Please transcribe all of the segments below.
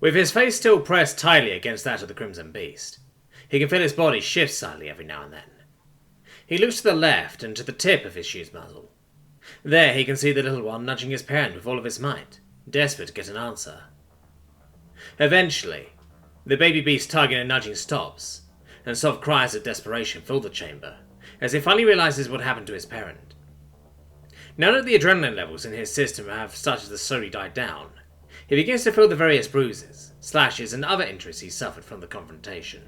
With his face still pressed tightly against that of the Crimson Beast, he can feel his body shift slightly every now and then. He looks to the left and to the tip of his shoe's muzzle. There he can see the little one nudging his parent with all of his might, desperate to get an answer. Eventually, the baby beast tugging and nudging stops, and soft cries of desperation fill the chamber, as he finally realizes what happened to his parent. Now that the adrenaline levels in his system have started to slowly die down, he begins to feel the various bruises, slashes, and other injuries he suffered from the confrontation.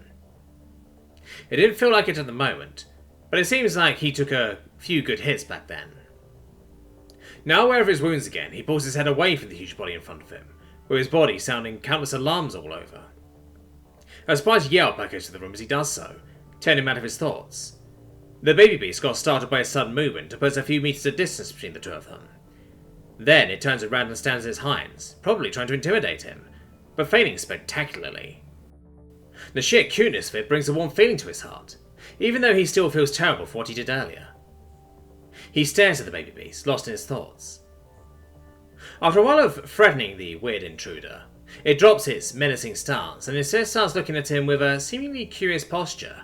It didn't feel like it at the moment, but it seems like he took a few good hits back then. Now aware of his wounds again, he pulls his head away from the huge body in front of him, with his body sounding countless alarms all over. A surprised yelp echoes to the room as he does so, turning him out of his thoughts. The baby beast got startled by a sudden movement to put a few meters of distance between the two of them. Then it turns around and stands at his hinds, probably trying to intimidate him, but failing spectacularly. The sheer cuteness of it brings a warm feeling to his heart, even though he still feels terrible for what he did earlier. He stares at the baby beast, lost in his thoughts. After a while of threatening the weird intruder, it drops its menacing stance and instead starts looking at him with a seemingly curious posture,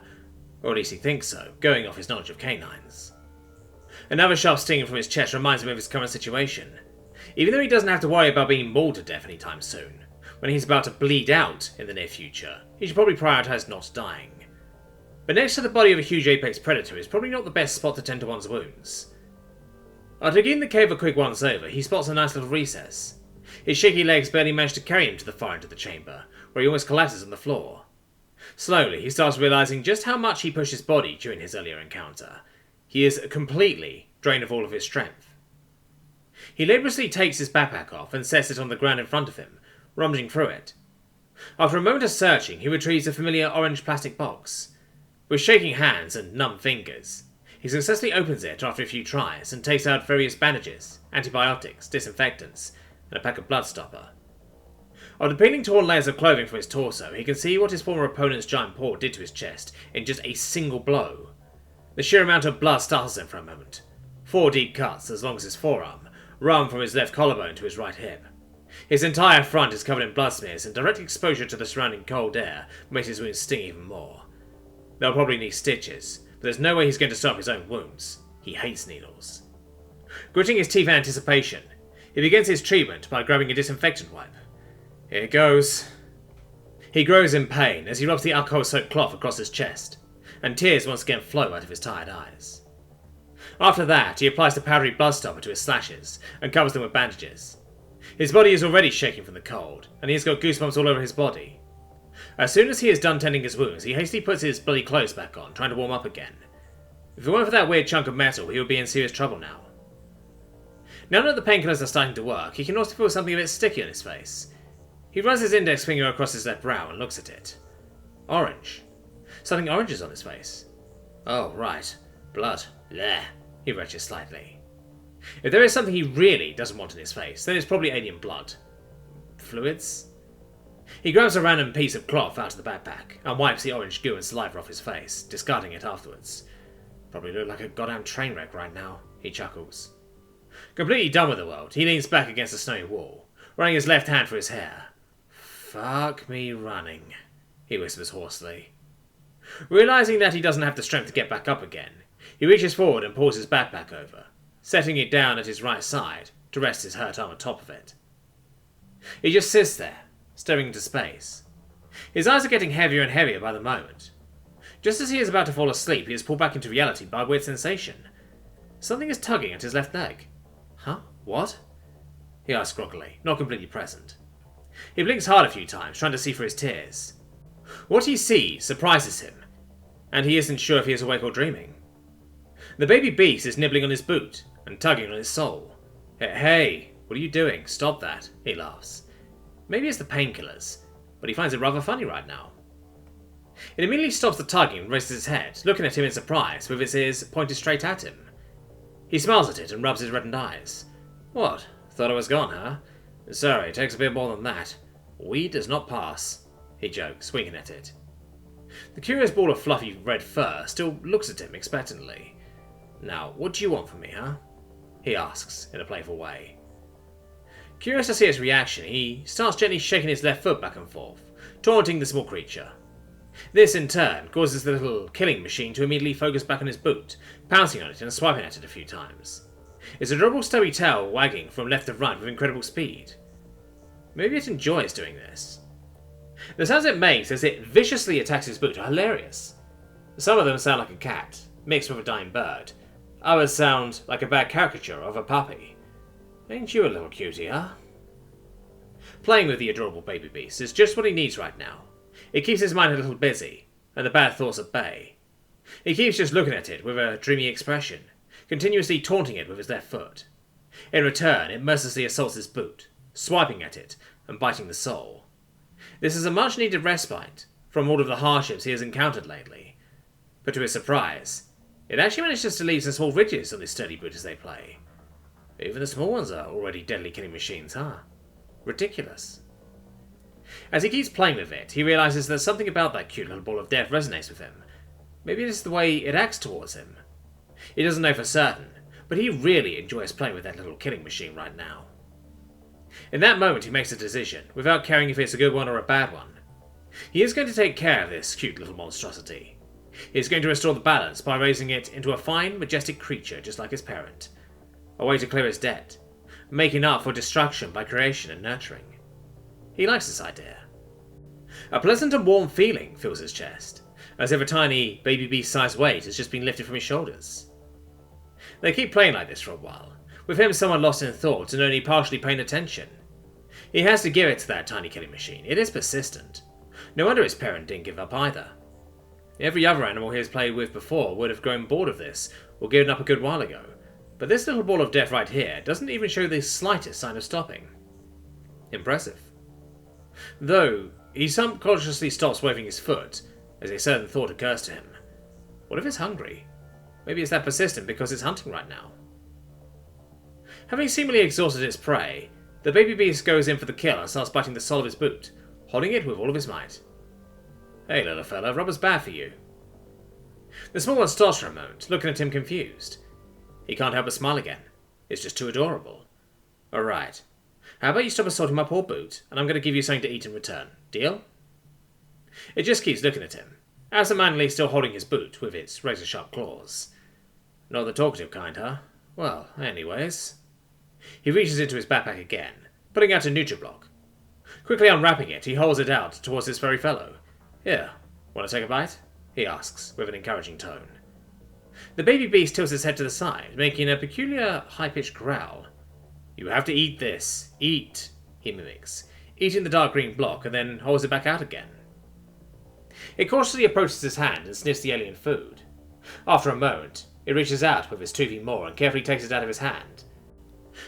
or at least he thinks so, going off his knowledge of canines. Another sharp sting from his chest reminds him of his current situation. Even though he doesn't have to worry about being mauled to death anytime soon, when he's about to bleed out in the near future, he should probably prioritize not dying. But next to the body of a huge apex predator is probably not the best spot to tend to one's wounds. After giving the cave a quick once over, he spots a nice little recess. His shaky legs barely manage to carry him to the far end of the chamber, where he almost collapses on the floor. Slowly, he starts realizing just how much he pushed his body during his earlier encounter. He is completely drained of all of his strength. He laboriously takes his backpack off and sets it on the ground in front of him, rummaging through it. After a moment of searching, he retrieves a familiar orange plastic box. With shaking hands and numb fingers, he successfully opens it after a few tries and takes out various bandages, antibiotics, disinfectants, and a pack of blood stopper. After peeling torn layers of clothing from his torso, he can see what his former opponent's giant paw did to his chest in just a single blow. The sheer amount of blood startles him for a moment. 4 deep cuts, as long as his forearm, run from his left collarbone to his right hip. His entire front is covered in blood smears, and direct exposure to the surrounding cold air makes his wounds sting even more. They'll probably need stitches, but there's no way he's going to stop his own wounds. He hates needles. Gritting his teeth in anticipation, he begins his treatment by grabbing a disinfectant wipe. Here it goes. He grows in pain as he rubs the alcohol-soaked cloth across his chest, and tears once again flow out of his tired eyes. After that, he applies the powdery blood stopper to his slashes and covers them with bandages. His body is already shaking from the cold, and he has got goosebumps all over his body. As soon as he is done tending his wounds, he hastily puts his bloody clothes back on, trying to warm up again. If it weren't for that weird chunk of metal, he would be in serious trouble now. Now that the painkillers are starting to work, he can also feel something a bit sticky on his face. He runs his index finger across his left brow and looks at it. Orange. Something orange is on his face. Oh, right. Blood. Bleh. He retches slightly. If there is something he really doesn't want in his face, then it's probably alien blood. Fluids? He grabs a random piece of cloth out of the backpack and wipes the orange goo and saliva off his face, discarding it afterwards. Probably look like a goddamn train wreck right now, he chuckles. Completely done with the world, he leans back against the snowy wall, running his left hand for his hair. Fuck me running, he whispers hoarsely. Realizing that he doesn't have the strength to get back up again, he reaches forward and pulls his backpack over, setting it down at his right side to rest his hurt arm on top of it. He just sits there, staring into space. His eyes are getting heavier and heavier by the moment. Just as he is about to fall asleep, he is pulled back into reality by a weird sensation. Something is tugging at his left leg. Huh? What? He asks groggily, not completely present. He blinks hard a few times, trying to see through his tears. What he sees surprises him, and he isn't sure if he is awake or dreaming. The baby beast is nibbling on his boot and tugging on his sole. Hey, what are you doing? Stop that, he laughs. Maybe it's the painkillers, but he finds it rather funny right now. It immediately stops the tugging and raises his head, looking at him in surprise with its ears pointed straight at him. He smiles at it and rubs his reddened eyes. What? Thought I was gone, huh? Sorry, it takes a bit more than that. Weed does not pass, he jokes, swinging at it. The curious ball of fluffy red fur still looks at him expectantly. Now, what do you want from me, huh? He asks, in a playful way. Curious to see its reaction, he starts gently shaking his left foot back and forth, taunting the small creature. This, in turn, causes the little killing machine to immediately focus back on his boot, pouncing on it and swiping at it a few times. Its adorable stubby tail wagging from left to right with incredible speed. Maybe it enjoys doing this. The sounds it makes as it viciously attacks his boot are hilarious. Some of them sound like a cat, mixed with a dying bird. Others sound like a bad caricature of a puppy. Ain't you a little cutie, huh? Playing with the adorable baby beast is just what he needs right now. It keeps his mind a little busy, and the bad thoughts at bay. He keeps just looking at it with a dreamy expression, continuously taunting it with his left foot. In return, it mercilessly assaults his boot, swiping at it and biting the sole. This is a much-needed respite from all of the hardships he has encountered lately. But to his surprise, it actually manages to leave some small ridges on his sturdy boot as they play. Even the small ones are already deadly killing machines, huh? Ridiculous. As he keeps playing with it, he realizes there's something about that cute little ball of death resonates with him. Maybe it is the way it acts towards him. He doesn't know for certain, but he really enjoys playing with that little killing machine right now. In that moment he makes a decision, without caring if it's a good one or a bad one. He is going to take care of this cute little monstrosity. He is going to restore the balance by raising it into a fine, majestic creature just like his parent. A way to clear his debt, making up for destruction by creation and nurturing. He likes this idea. A pleasant and warm feeling fills his chest, as if a tiny baby beast-sized weight has just been lifted from his shoulders. They keep playing like this for a while, with him somewhat lost in thought and only partially paying attention. He has to give it to that tiny killing machine. It is persistent. No wonder his parent didn't give up either. Every other animal he has played with before would have grown bored of this, or given up a good while ago. But this little ball of death right here doesn't even show the slightest sign of stopping. Impressive. Though, he subconsciously stops waving his foot, as a certain thought occurs to him. What if it's hungry? Maybe it's that persistent because it's hunting right now. Having seemingly exhausted its prey, the baby beast goes in for the kill and starts biting the sole of his boot, holding it with all of his might. Hey little fella, rubber's bad for you. The small one stops for a moment, looking at him confused. He can't help but smile again. It's just too adorable. Alright. How about you stop assaulting my poor boot, and I'm going to give you something to eat in return. Deal? It just keeps looking at him, absentmindedly still holding his boot with its razor-sharp claws. Not the talkative kind, huh? Well, anyways. He reaches into his backpack again, pulling out a Nutri-Block. Quickly unwrapping it, he holds it out towards his furry fellow. Here, want to take a bite? He asks, with an encouraging tone. The baby beast tilts his head to the side, making a peculiar, high-pitched growl. You have to eat this. Eat, he mimics, eating the dark green block and then holds it back out again. It cautiously approaches his hand and sniffs the alien food. After a moment, it reaches out with its toothy maw and carefully takes it out of his hand.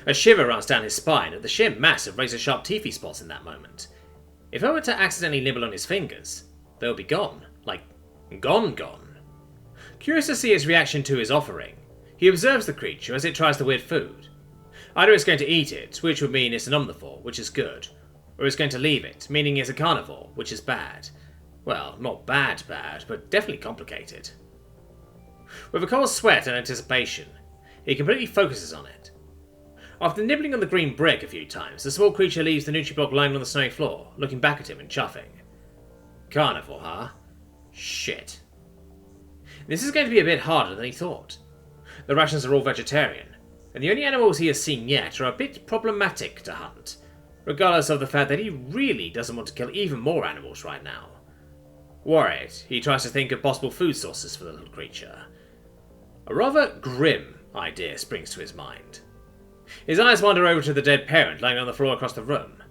A shiver runs down his spine at the sheer mass of razor-sharp teethy spots in that moment. If I were to accidentally nibble on his fingers, they'll be gone. Like, gone. Curious to see his reaction to his offering, he observes the creature as it tries the weird food. Either it's going to eat it, which would mean it's an omnivore, which is good, or it's going to leave it, meaning it's a carnivore, which is bad. Well, not bad, but definitely complicated. With a cold sweat and anticipation, he completely focuses on it. After nibbling on the green brick a few times, the small creature leaves the Nutri-Block lying on the snowy floor, looking back at him and chuffing. Carnivore, huh? Shit. This is going to be a bit harder than he thought. The rations are all vegetarian, and the only animals he has seen yet are a bit problematic to hunt, regardless of the fact that he really doesn't want to kill even more animals right now. Worried, he tries to think of possible food sources for the little creature. A rather grim idea springs to his mind. His eyes wander over to the dead parent lying on the floor across the room.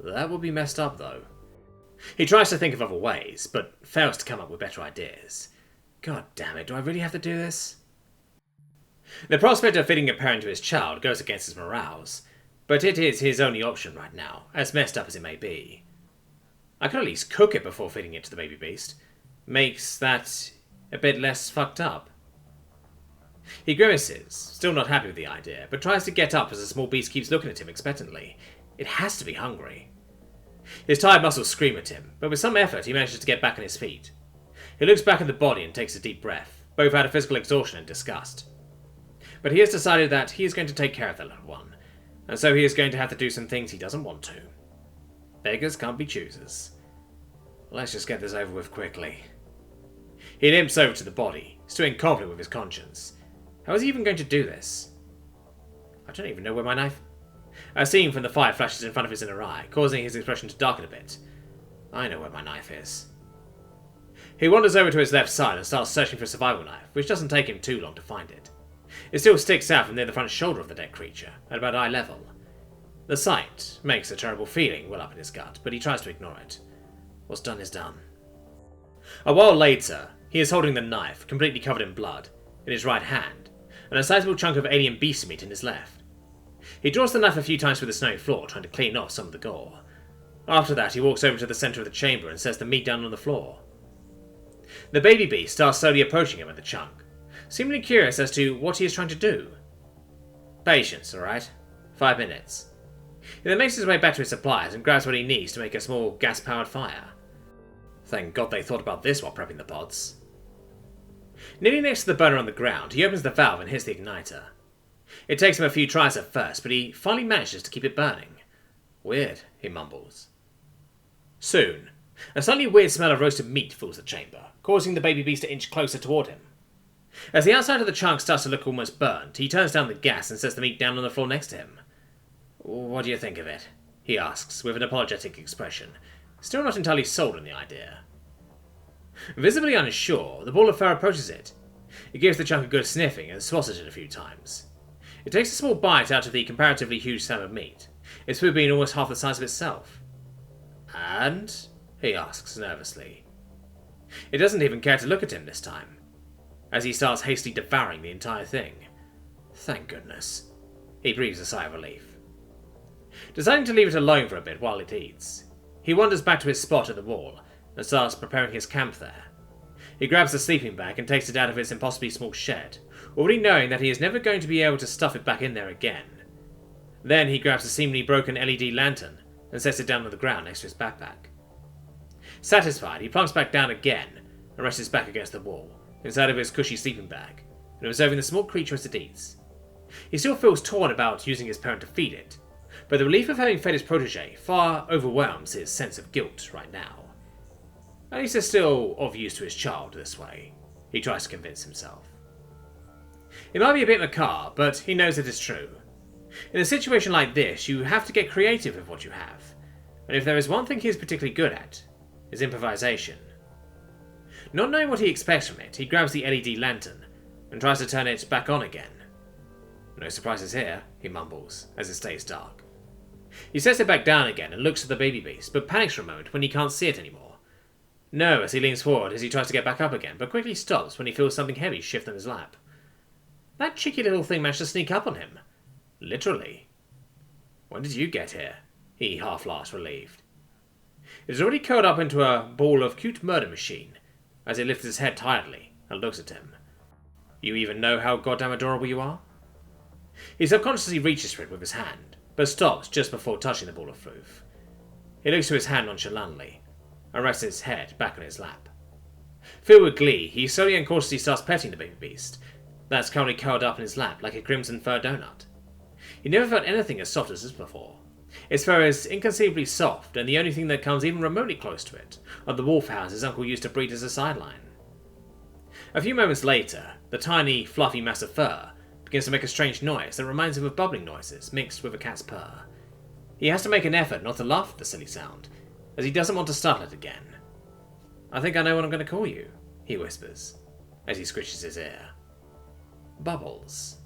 That would be messed up, though. He tries to think of other ways, but fails to come up with better ideas. God damn it, do I really have to do this? The prospect of feeding a parent to his child goes against his morals, but it is his only option right now, as messed up as it may be. I could at least cook it before feeding it to the baby beast. Makes that a bit less fucked up. He grimaces, still not happy with the idea, but tries to get up as the small beast keeps looking at him expectantly. It has to be hungry. His tired muscles scream at him, but with some effort he manages to get back on his feet. He looks back at the body and takes a deep breath, both out of physical exhaustion and disgust. But he has decided that he is going to take care of the little one, and so he is going to have to do some things he doesn't want to. Beggars can't be choosers. Let's just get this over with quickly. He limps over to the body, still in conflict with his conscience. How is he even going to do this? I don't even know where my knife... A scene from the fire flashes in front of his inner eye, causing his expression to darken a bit. I know where my knife is. He wanders over to his left side and starts searching for a survival knife, which doesn't take him too long to find it. It still sticks out from near the front shoulder of the dead creature, at about eye level. The sight makes a terrible feeling well up in his gut, but he tries to ignore it. What's done is done. A while later, he is holding the knife, completely covered in blood, in his right hand, and a sizable chunk of alien beast meat in his left. He draws the knife a few times through the snowy floor, trying to clean off some of the gore. After that, he walks over to the centre of the chamber and sets the meat down on the floor. The baby beast starts slowly approaching him with the chunk, seemingly curious as to what he is trying to do. Patience, alright? 5 minutes. He then makes his way back to his supplies and grabs what he needs to make a small gas-powered fire. Thank God they thought about this while prepping the pods. Nearly next to the burner on the ground, he opens the valve and hits the igniter. It takes him a few tries at first, but he finally manages to keep it burning. Weird, he mumbles. Soon, a slightly weird smell of roasted meat fills the chamber, causing the baby beast to inch closer toward him. As the outside of the chunk starts to look almost burnt, he turns down the gas and sets the meat down on the floor next to him. What do you think of it? He asks, with an apologetic expression, still not entirely sold on the idea. Visibly unsure, the ball of fur approaches it. It gives the chunk a good sniffing and swats it a few times. It takes a small bite out of the comparatively huge slab of meat, its food being almost half the size of itself. And? He asks nervously. It doesn't even care to look at him this time, as he starts hastily devouring the entire thing. Thank goodness. He breathes a sigh of relief. Deciding to leave it alone for a bit while it eats, he wanders back to his spot at the wall and starts preparing his camp there. He grabs the sleeping bag and takes it out of its impossibly small shed, already knowing that he is never going to be able to stuff it back in there again. Then he grabs a seemingly broken LED lantern and sets it down on the ground next to his backpack. Satisfied, he plunks back down again and rests his back against the wall, inside of his cushy sleeping bag, and observing the small creature as it eats. He still feels torn about using his parent to feed it, but the relief of having fed his protege far overwhelms his sense of guilt right now. At least it's still of use to his child this way, he tries to convince himself. It might be a bit macabre, but he knows it is true. In a situation like this, you have to get creative with what you have, and if there is one thing he is particularly good at, is improvisation. Not knowing what he expects from it, he grabs the LED lantern and tries to turn it back on again. No surprises here, he mumbles, as it stays dark. He sets it back down again and looks at the baby beast, but panics for a moment when he can't see it anymore. No, as he leans forward as he tries to get back up again, but quickly stops when he feels something heavy shift on his lap. That cheeky little thing managed to sneak up on him. Literally. When did you get here? He half laughs, relieved. It is already curled up into a ball of cute murder machine, as it lifts its head tiredly and looks at him. You even know how goddamn adorable you are? He subconsciously reaches for it with his hand, but stops just before touching the ball of floof. He looks to his hand nonchalantly, and rests his head back on his lap. Filled with glee, he slowly and cautiously starts petting the baby beast, that's currently curled up in his lap like a crimson fur donut. He never felt anything as soft as this before. Its fur is inconceivably soft, and the only thing that comes even remotely close to it are the wolf hounds his uncle used to breed as a sideline. A few moments later, the tiny, fluffy mass of fur begins to make a strange noise that reminds him of bubbling noises mixed with a cat's purr. He has to make an effort not to laugh at the silly sound, as he doesn't want to startle it again. I think I know what I'm going to call you, he whispers, as he scritches his ear. Bubbles.